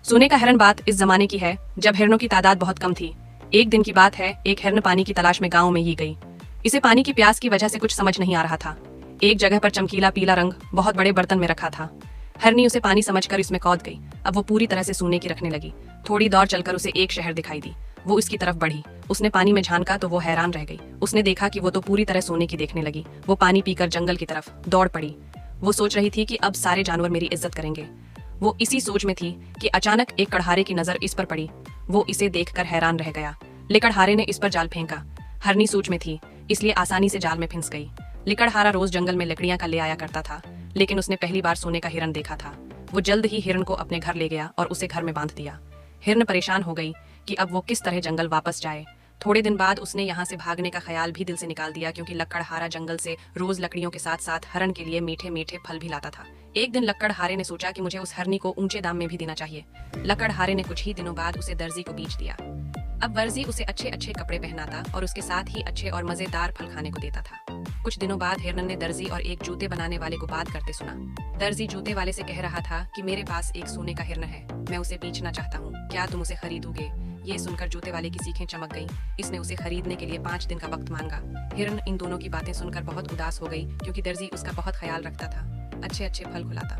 सोने का हिरन बात इस जमाने की है जब हिरणों की तादाद बहुत कम थी। एक दिन की बात है, एक हिरन पानी की तलाश में गांव में ही गई। इसे पानी की प्यास की वजह से कुछ समझ नहीं आ रहा था। एक जगह पर चमकीला पीला रंग बहुत बड़े बर्तन में रखा था। हिरनी उसे पानी समझकर इसमें कूद गई। अब वो पूरी तरह से सोने की रखने लगी। थोड़ी दौड़ चलकर उसे एक शहर दिखाई दी। वो इसकी तरफ बढ़ी। उसने पानी में झांका तो वो हैरान रह गई। उसने देखा कि वो तो पूरी तरह सोने की देखने लगी। वो पानी पीकर जंगल की तरफ दौड़ पड़ी। वो सोच रही थी कि अब सारे जानवर मेरी इज्जत करेंगे। वो इसी सोच में थी कि अचानक एक कड़हारे की नजर इस पर पड़ी। वो इसे देखकर हैरान रह गया। लिकड़हारे ने इस पर जाल फेंका। हरनी सोच में थी, इसलिए आसानी से जाल में फंस गई। लिकड़हारा रोज जंगल में लकड़ियां का ले आया करता था, लेकिन उसने पहली बार सोने का हिरन देखा था। वो जल्द ही हिरन को अपने घर ले गया और उसे घर में बांध दिया। हिरन परेशान हो गई कि अब वो किस तरह जंगल वापस जाए। थोड़े दिन बाद उसने यहाँ से भागने का ख्याल भी दिल से निकाल दिया, क्योंकि लकड़हारा जंगल से रोज लकड़ियों के साथ साथ हरण के लिए मीठे मीठे फल भी लाता था। एक दिन लकड़हारे ने सोचा कि मुझे उस हरनी को ऊंचे दाम में भी देना चाहिए। लकड़हारे ने कुछ ही दिनों बाद उसे दर्जी को बेच दिया। अब वर्जी उसे अच्छे अच्छे कपड़े पहनाता और उसके साथ ही अच्छे और मजेदार फल खाने को देता था। कुछ दिनों बाद हिरन ने दर्जी और एक जूते बनाने वाले को बात करते सुना। दर्जी जूते वाले से कह रहा था कि मेरे पास एक सोने का हिरन है, मैं उसे बेचना चाहता हूँ, क्या तुम उसे खरीदोगे? ये सुनकर जूते वाले की सीखें चमक गईं। इसने उसे खरीदने के लिए 5 दिन का वक्त मांगा। हिरन इन दोनों की बातें सुनकर बहुत उदास हो गई, क्योंकि दर्जी उसका बहुत ख्याल रखता था, अच्छे अच्छे फल खिलाता।